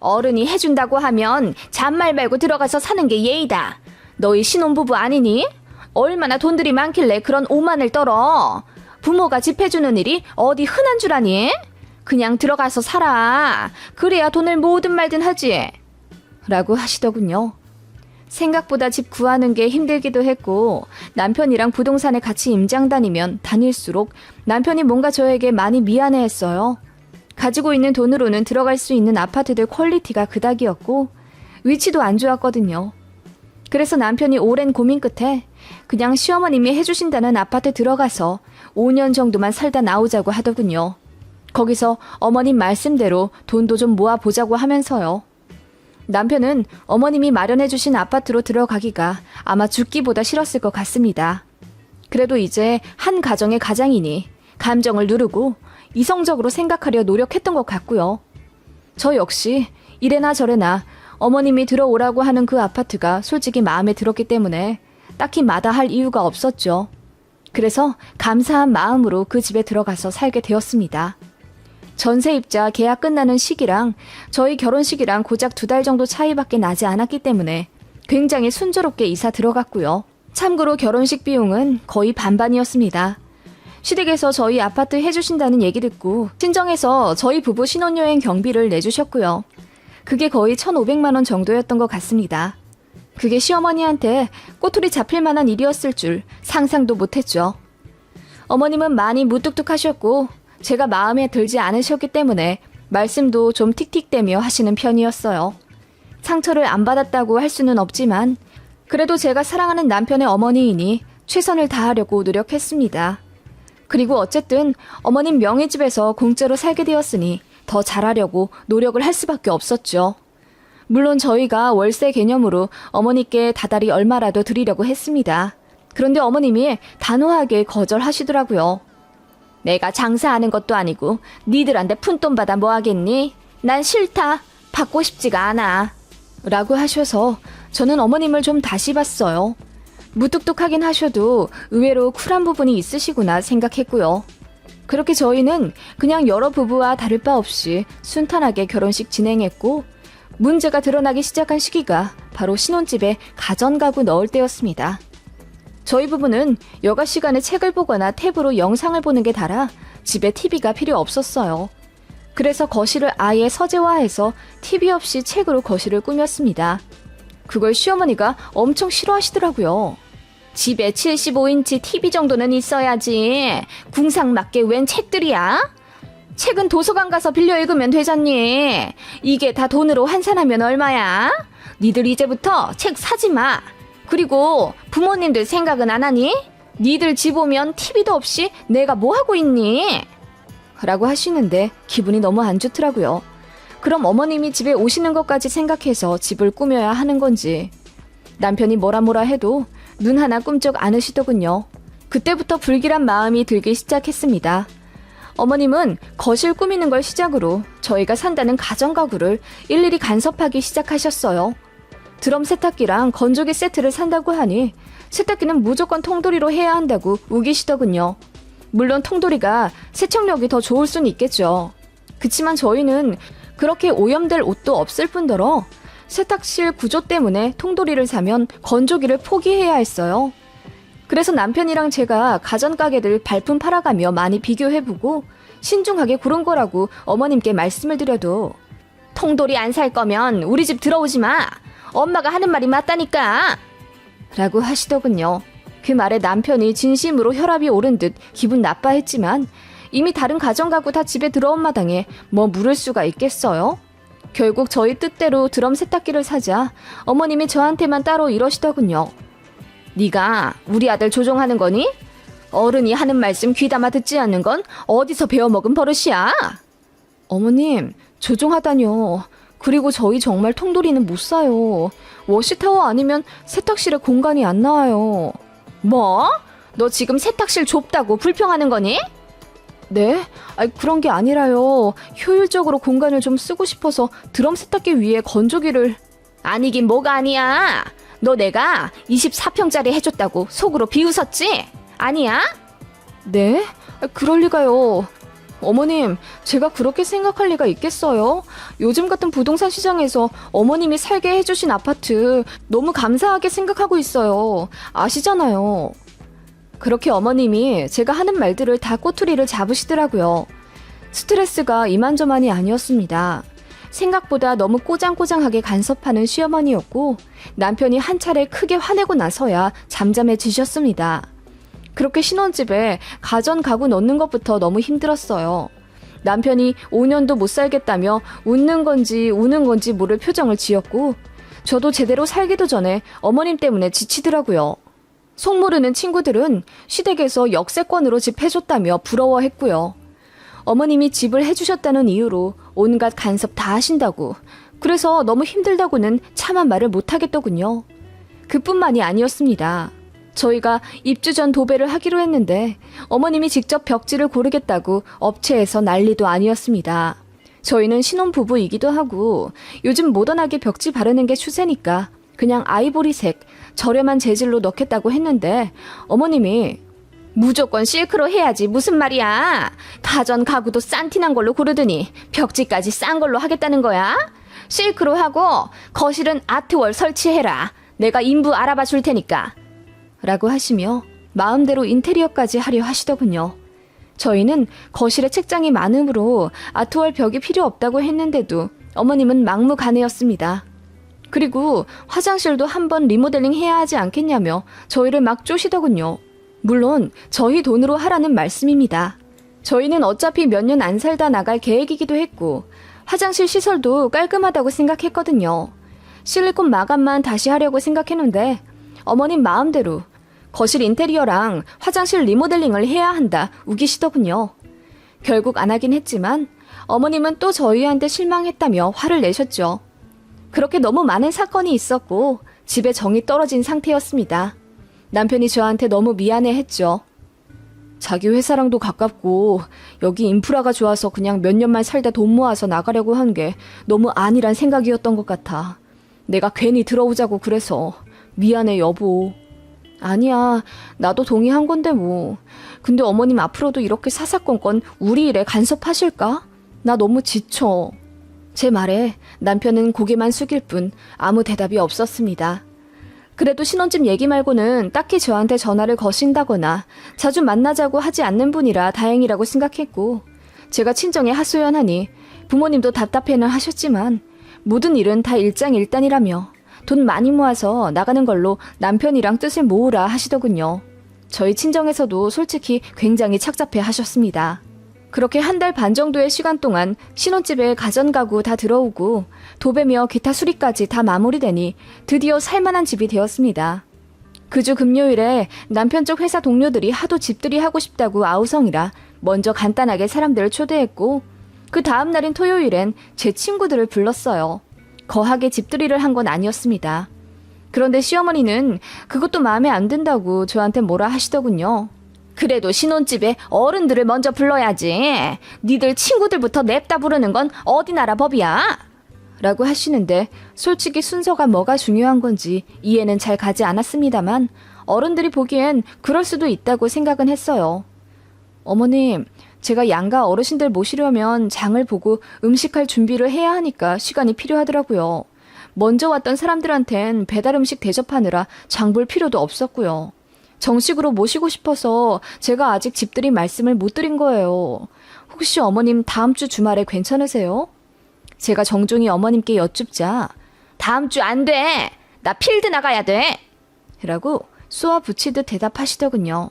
어른이 해준다고 하면 잔말 말고 들어가서 사는 게 예의다. 너희 신혼부부 아니니? 얼마나 돈들이 많길래 그런 오만을 떨어. 부모가 집 해주는 일이 어디 흔한 줄 아니? 그냥 들어가서 살아. 그래야 돈을 모으든 말든 하지. 라고 하시더군요. 생각보다 집 구하는 게 힘들기도 했고 남편이랑 부동산에 같이 임장 다니면 다닐수록 남편이 뭔가 저에게 많이 미안해했어요. 가지고 있는 돈으로는 들어갈 수 있는 아파트들 퀄리티가 그닥이었고 위치도 안 좋았거든요. 그래서 남편이 오랜 고민 끝에 그냥 시어머님이 해주신다는 아파트 들어가서 5년 정도만 살다 나오자고 하더군요. 거기서 어머님 말씀대로 돈도 좀 모아보자고 하면서요. 남편은 어머님이 마련해주신 아파트로 들어가기가 아마 죽기보다 싫었을 것 같습니다. 그래도 이제 한 가정의 가장이니 감정을 누르고 이성적으로 생각하려 노력했던 것 같고요. 저 역시 이래나 저래나 어머님이 들어오라고 하는 그 아파트가 솔직히 마음에 들었기 때문에 딱히 마다할 이유가 없었죠. 그래서 감사한 마음으로 그 집에 들어가서 살게 되었습니다. 전세입자 계약 끝나는 시기랑 저희 결혼식이랑 고작 2달 정도 차이밖에 나지 않았기 때문에 굉장히 순조롭게 이사 들어갔고요. 참고로 결혼식 비용은 거의 반반이었습니다. 시댁에서 저희 아파트 해주신다는 얘기 듣고 친정에서 저희 부부 신혼여행 경비를 내주셨고요. 그게 거의 1,500만 원 정도였던 것 같습니다. 그게 시어머니한테 꼬투리 잡힐 만한 일이었을 줄 상상도 못했죠. 어머님은 많이 무뚝뚝하셨고 제가 마음에 들지 않으셨기 때문에 말씀도 좀 틱틱대며 하시는 편이었어요. 상처를 안 받았다고 할 수는 없지만 그래도 제가 사랑하는 남편의 어머니이니 최선을 다하려고 노력했습니다. 그리고 어쨌든 어머님 명의집에서 공짜로 살게 되었으니 더 잘하려고 노력을 할 수밖에 없었죠. 물론 저희가 월세 개념으로 어머니께 다달이 얼마라도 드리려고 했습니다. 그런데 어머님이 단호하게 거절하시더라고요. 내가 장사하는 것도 아니고 니들한테 푼돈 받아 뭐 하겠니? 난 싫다. 받고 싶지가 않아. 라고 하셔서 저는 어머님을 좀 다시 봤어요. 무뚝뚝하긴 하셔도 의외로 쿨한 부분이 있으시구나 생각했고요. 그렇게 저희는 그냥 여러 부부와 다를 바 없이 순탄하게 결혼식 진행했고 문제가 드러나기 시작한 시기가 바로 신혼집에 가전가구 넣을 때였습니다. 저희 부부는 여가 시간에 책을 보거나 탭으로 영상을 보는 게 달아 집에 TV가 필요 없었어요. 그래서 거실을 아예 서재화해서 TV 없이 책으로 거실을 꾸몄습니다. 그걸 시어머니가 엄청 싫어하시더라고요. 집에 75인치 TV 정도는 있어야지. 궁상맞게 웬 책들이야? 책은 도서관 가서 빌려 읽으면 되잖니. 이게 다 돈으로 환산하면 얼마야? 니들 이제부터 책 사지 마. 그리고 부모님들 생각은 안 하니? 니들 집 오면 TV도 없이 내가 뭐 하고 있니? 라고 하시는데 기분이 너무 안 좋더라고요. 그럼 어머님이 집에 오시는 것까지 생각해서 집을 꾸며야 하는 건지. 남편이 뭐라 해도 눈 하나 꿈쩍 않으시더군요. 그때부터 불길한 마음이 들기 시작했습니다. 어머님은 거실 꾸미는 걸 시작으로 저희가 산다는 가전가구를 일일이 간섭하기 시작하셨어요. 드럼 세탁기랑 건조기 세트를 산다고 하니 세탁기는 무조건 통돌이로 해야 한다고 우기시더군요. 물론 통돌이가 세척력이 더 좋을 수는 있겠죠. 그치만 저희는 그렇게 오염될 옷도 없을 뿐더러 세탁실 구조 때문에 통돌이를 사면 건조기를 포기해야 했어요. 그래서 남편이랑 제가 가전가게들 발품 팔아가며 많이 비교해보고 신중하게 고른 거라고 어머님께 말씀을 드려도 통돌이 안 살 거면 우리 집 들어오지 마. 엄마가 하는 말이 맞다니까. 라고 하시더군요. 그 말에 남편이 진심으로 혈압이 오른 듯 기분 나빠했지만 이미 다른 가전가구 다 집에 들어온 마당에 뭐 물을 수가 있겠어요? 결국 저희 뜻대로 드럼 세탁기를 사자 어머님이 저한테만 따로 이러시더군요. 네가 우리 아들 조종하는 거니? 어른이 하는 말씀 귀담아 듣지 않는 건 어디서 배워먹은 버릇이야? 어머님, 조종하다뇨. 그리고 저희 정말 통돌이는 못 사요. 워시타워 아니면 세탁실에 공간이 안 나와요. 뭐? 너 지금 세탁실 좁다고 불평하는 거니? 네? 아니, 그런 게 아니라요. 효율적으로 공간을 좀 쓰고 싶어서 드럼 세탁기 위에 건조기를... 아니긴 뭐가 아니야. 너 내가 24평짜리 해줬다고 속으로 비웃었지? 아니야? 네? 그럴 리가요. 어머님, 제가 그렇게 생각할 리가 있겠어요? 요즘 같은 부동산 시장에서 어머님이 살게 해주신 아파트 너무 감사하게 생각하고 있어요. 아시잖아요. 그렇게 어머님이 제가 하는 말들을 다 꼬투리를 잡으시더라고요. 스트레스가 이만저만이 아니었습니다. 생각보다 너무 꼬장꼬장하게 간섭하는 시어머니였고 남편이 한 차례 크게 화내고 나서야 잠잠해지셨습니다. 그렇게 신혼집에 가전 가구 넣는 것부터 너무 힘들었어요. 남편이 5년도 못 살겠다며 웃는 건지 우는 건지 모를 표정을 지었고 저도 제대로 살기도 전에 어머님 때문에 지치더라고요. 속 모르는 친구들은 시댁에서 역세권으로 집 해줬다며 부러워했고요. 어머님이 집을 해주셨다는 이유로 온갖 간섭 다 하신다고, 그래서 너무 힘들다고는 차마 말을 못하겠더군요. 그뿐만이 아니었습니다. 저희가 입주 전 도배를 하기로 했는데 어머님이 직접 벽지를 고르겠다고 업체에서 난리도 아니었습니다. 저희는 신혼부부이기도 하고 요즘 모던하게 벽지 바르는 게 추세니까 그냥 아이보리색, 저렴한 재질로 넣겠다고 했는데 어머님이 무조건 실크로 해야지 무슨 말이야. 가전 가구도 싼티난 걸로 고르더니 벽지까지 싼 걸로 하겠다는 거야? 실크로 하고 거실은 아트월 설치해라. 내가 인부 알아봐 줄 테니까. 라고 하시며 마음대로 인테리어까지 하려 하시더군요. 저희는 거실에 책장이 많으므로 아트월 벽이 필요 없다고 했는데도 어머님은 막무가내였습니다. 그리고 화장실도 한번 리모델링 해야 하지 않겠냐며 저희를 막 쪼시더군요. 물론 저희 돈으로 하라는 말씀입니다. 저희는 어차피 몇 년 안 살다 나갈 계획이기도 했고 화장실 시설도 깔끔하다고 생각했거든요. 실리콘 마감만 다시 하려고 생각했는데 어머님 마음대로 거실 인테리어랑 화장실 리모델링을 해야 한다 우기시더군요. 결국 안 하긴 했지만 어머님은 또 저희한테 실망했다며 화를 내셨죠. 그렇게 너무 많은 사건이 있었고 집에 정이 떨어진 상태였습니다. 남편이 저한테 너무 미안해했죠. 자기 회사랑도 가깝고 여기 인프라가 좋아서 그냥 몇 년만 살다 돈 모아서 나가려고 한 게 너무 안일한 생각이었던 것 같아. 내가 괜히 들어오자고 그래서 미안해 여보. 아니야, 나도 동의한 건데 뭐. 근데 어머님 앞으로도 이렇게 사사건건 우리 일에 간섭하실까? 나 너무 지쳐. 제 말에 남편은 고개만 숙일 뿐 아무 대답이 없었습니다. 그래도 신혼집 얘기 말고는 딱히 저한테 전화를 거신다거나 자주 만나자고 하지 않는 분이라 다행이라고 생각했고 제가 친정에 하소연하니 부모님도 답답해는 하셨지만 모든 일은 다 일장일단이라며 돈 많이 모아서 나가는 걸로 남편이랑 뜻을 모으라 하시더군요. 저희 친정에서도 솔직히 굉장히 착잡해 하셨습니다. 그렇게 한 달 반 정도의 시간 동안 신혼집에 가전가구 다 들어오고 도배며 기타 수리까지 다 마무리되니 드디어 살만한 집이 되었습니다. 그 주 금요일에 남편 쪽 회사 동료들이 하도 집들이 하고 싶다고 아우성이라 먼저 간단하게 사람들을 초대했고 그 다음 날인 토요일엔 제 친구들을 불렀어요. 거하게 집들이를 한 건 아니었습니다. 그런데 시어머니는 그것도 마음에 안 든다고 저한테 뭐라 하시더군요. 그래도 신혼집에 어른들을 먼저 불러야지. 니들 친구들부터 냅다 부르는 건 어디 나라 법이야? 라고 하시는데 솔직히 순서가 뭐가 중요한 건지 이해는 잘 가지 않았습니다만 어른들이 보기엔 그럴 수도 있다고 생각은 했어요. 어머님, 제가 양가 어르신들 모시려면 장을 보고 음식할 준비를 해야 하니까 시간이 필요하더라고요. 먼저 왔던 사람들한텐 배달 음식 대접하느라 장 볼 필요도 없었고요. 정식으로 모시고 싶어서 제가 아직 집들이 말씀을 못 드린 거예요. 혹시 어머님 다음 주 주말에 괜찮으세요? 제가 정중히 어머님께 여쭙자 다음 주 안 돼. 나 필드 나가야 돼. 라고 쏘아 붙이듯 대답하시더군요.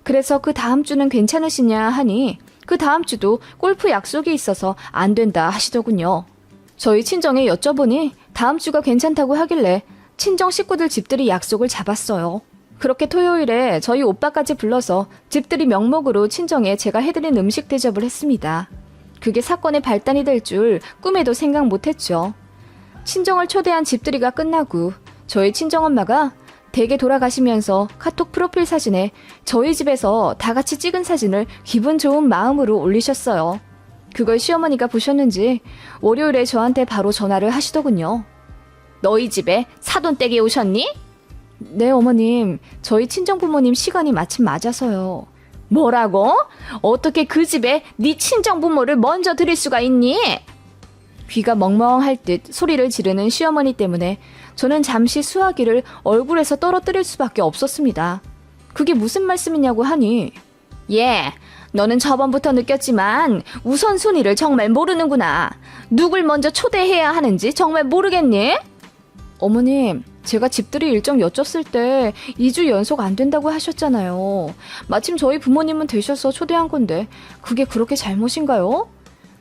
그래서 그 다음 주는 괜찮으시냐 하니 그 다음 주도 골프 약속이 있어서 안 된다 하시더군요. 저희 친정에 여쭤보니 다음 주가 괜찮다고 하길래 친정 식구들 집들이 약속을 잡았어요. 그렇게 토요일에 저희 오빠까지 불러서 집들이 명목으로 친정에 제가 해드린 음식 대접을 했습니다. 그게 사건의 발단이 될 줄 꿈에도 생각 못했죠. 친정을 초대한 집들이가 끝나고 저희 친정엄마가 댁에 돌아가시면서 카톡 프로필 사진에 저희 집에서 다 같이 찍은 사진을 기분 좋은 마음으로 올리셨어요. 그걸 시어머니가 보셨는지 월요일에 저한테 바로 전화를 하시더군요. 너희 집에 사돈댁에 오셨니? 네, 어머님. 저희 친정부모님 시간이 마침 맞아서요. 뭐라고? 어떻게 그 집에 네 친정부모를 먼저 들일 수가 있니? 귀가 멍멍할 듯 소리를 지르는 시어머니 때문에 저는 잠시 수화기를 얼굴에서 떨어뜨릴 수밖에 없었습니다. 그게 무슨 말씀이냐고 하니, 예, 너는 저번부터 느꼈지만 우선순위를 정말 모르는구나. 누굴 먼저 초대해야 하는지 정말 모르겠니? 어머님, 제가 집들이 일정 여쭸을 때 2주 연속 안 된다고 하셨잖아요. 마침 저희 부모님은 되셔서 초대한 건데 그게 그렇게 잘못인가요?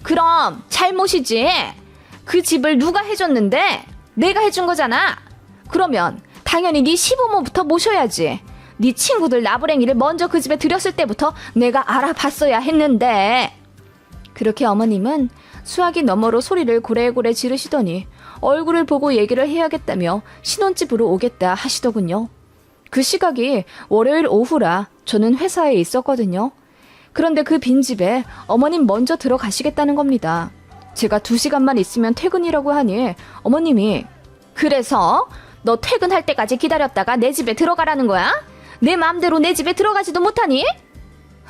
그럼 잘못이지. 그 집을 누가 해줬는데? 내가 해준 거잖아. 그러면 당연히 네 시부모부터 모셔야지. 네 친구들 나부랭이를 먼저 그 집에 들였을 때부터 내가 알아봤어야 했는데. 그렇게 어머님은 수화기 너머로 소리를 고래고래 지르시더니 얼굴을 보고 얘기를 해야겠다며 신혼집으로 오겠다 하시더군요. 그 시각이 월요일 오후라 저는 회사에 있었거든요. 그런데 그 빈집에 어머님 먼저 들어가시겠다는 겁니다. 제가 2시간만 있으면 퇴근이라고 하니 어머님이, 그래서 너 퇴근할 때까지 기다렸다가 내 집에 들어가라는 거야? 내 맘대로 내 집에 들어가지도 못하니?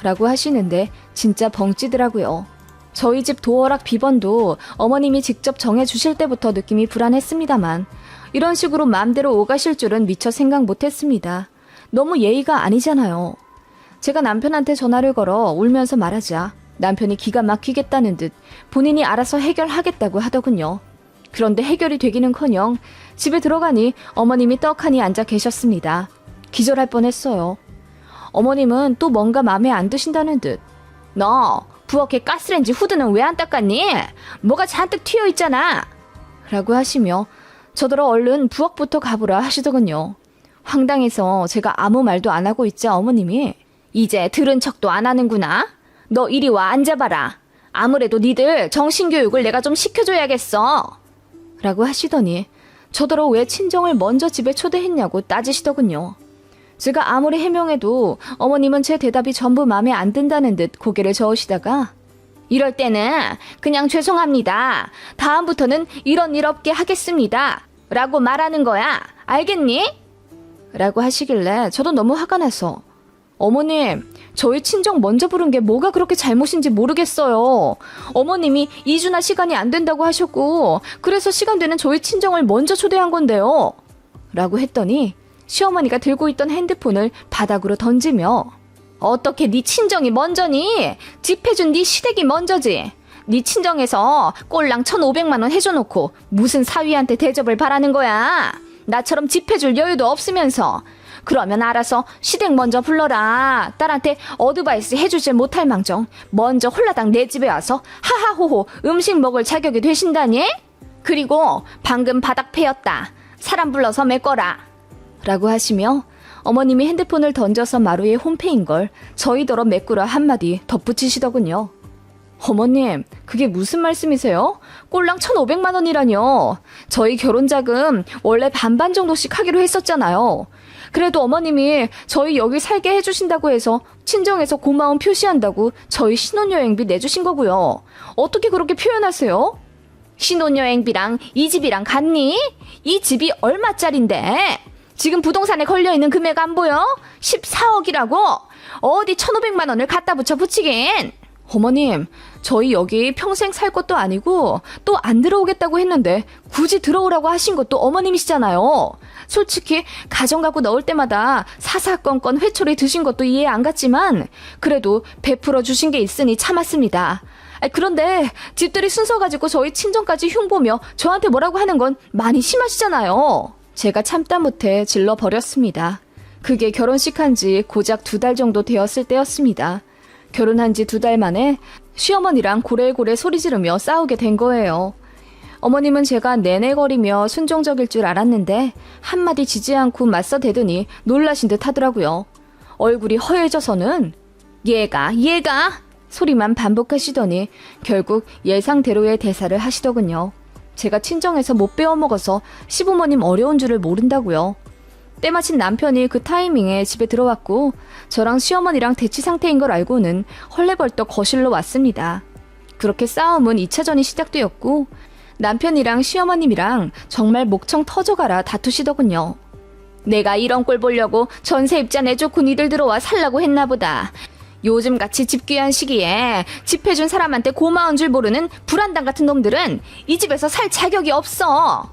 라고 하시는데 진짜 벙찌더라고요. 저희 집 도어락 비번도 어머님이 직접 정해주실 때부터 느낌이 불안했습니다만 이런 식으로 마음대로 오가실 줄은 미처 생각 못했습니다. 너무 예의가 아니잖아요. 제가 남편한테 전화를 걸어 울면서 말하자 남편이 기가 막히겠다는 듯 본인이 알아서 해결하겠다고 하더군요. 그런데 해결이 되기는커녕 집에 들어가니 어머님이 떡하니 앉아 계셨습니다. 기절할 뻔했어요. 어머님은 또 뭔가 마음에 안 드신다는 듯, 너 부엌에 가스레인지 후드는 왜 안 닦았니? 뭐가 잔뜩 튀어있잖아. 라고 하시며 저더러 얼른 부엌부터 가보라 하시더군요. 황당해서 제가 아무 말도 안 하고 있자 어머님이, 이제 들은 척도 안 하는구나. 너 이리 와 앉아봐라. 아무래도 니들 정신교육을 내가 좀 시켜줘야겠어. 라고 하시더니 저더러 왜 친정을 먼저 집에 초대했냐고 따지시더군요. 제가 아무리 해명해도 어머님은 제 대답이 전부 마음에 안 든다는 듯 고개를 저으시다가, 이럴 때는 그냥 죄송합니다. 다음부터는 이런 일 없게 하겠습니다. 라고 말하는 거야. 알겠니? 라고 하시길래 저도 너무 화가 나서, 어머님, 저희 친정 먼저 부른 게 뭐가 그렇게 잘못인지 모르겠어요. 어머님이 2주나 시간이 안 된다고 하셨고 그래서 시간 되는 저희 친정을 먼저 초대한 건데요. 라고 했더니 시어머니가 들고 있던 핸드폰을 바닥으로 던지며, 어떻게 네 친정이 먼저니? 집 해준 네 시댁이 먼저지. 네 친정에서 꼴랑 1,500만 원 해줘놓고 무슨 사위한테 대접을 바라는 거야. 나처럼 집 해줄 여유도 없으면서. 그러면 알아서 시댁 먼저 불러라. 딸한테 어드바이스 해주질 못할 망정 먼저 홀라당 내 집에 와서 하하호호 음식 먹을 자격이 되신다니? 그리고 방금 바닥 패였다. 사람 불러서 메꿔라. 라고 하시며 어머님이 핸드폰을 던져서 마루에 홈페인 걸 저희더러 메꾸라 한마디 덧붙이시더군요. 어머님, 그게 무슨 말씀이세요? 꼴랑 1,500만 원이라뇨. 저희 결혼자금 원래 반반 정도씩 하기로 했었잖아요. 그래도 어머님이 저희 여기 살게 해주신다고 해서 친정에서 고마움 표시한다고 저희 신혼여행비 내주신 거고요. 어떻게 그렇게 표현하세요? 신혼여행비랑 이 집이랑 같니? 이 집이 얼마짜린데? 지금 부동산에 걸려있는 금액 안 보여? 14억이라고? 어디 1,500만 원을 갖다 붙이긴. 어머님, 저희 여기 평생 살 것도 아니고 또 안 들어오겠다고 했는데 굳이 들어오라고 하신 것도 어머님이시잖아요. 솔직히 가정가구 넣을 때마다 사사건건 회초리 드신 것도 이해 안 갔지만 그래도 베풀어 주신 게 있으니 참았습니다. 그런데 집들이 순서 가지고 저희 친정까지 흉보며 저한테 뭐라고 하는 건 많이 심하시잖아요. 제가 참다 못해 질러버렸습니다. 그게 결혼식 한 지 고작 2달 정도 되었을 때였습니다. 결혼한 지 2달 만에 시어머니랑 고래고래 소리 지르며 싸우게 된 거예요. 어머님은 제가 내내거리며 순종적일 줄 알았는데 한마디 지지 않고 맞서대더니 놀라신 듯 하더라고요. 얼굴이 허해져서는 얘가 소리만 반복하시더니 결국 예상대로의 대사를 하시더군요. 제가 친정에서 못 배워먹어서 시부모님 어려운 줄을 모른다고요. 때마침 남편이 그 타이밍에 집에 들어왔고 저랑 시어머니랑 대치 상태인 걸 알고는 헐레벌떡 거실로 왔습니다. 그렇게 싸움은 2차전이 시작되었고 남편이랑 시어머님이랑 정말 목청 터져가라 다투시더군요. 내가 이런 꼴 보려고 전세 입자 내놓고 니들 들어와 살라고 했나 보다. 요즘같이 집 귀한 시기에 집 해준 사람한테 고마운 줄 모르는 불안당 같은 놈들은 이 집에서 살 자격이 없어.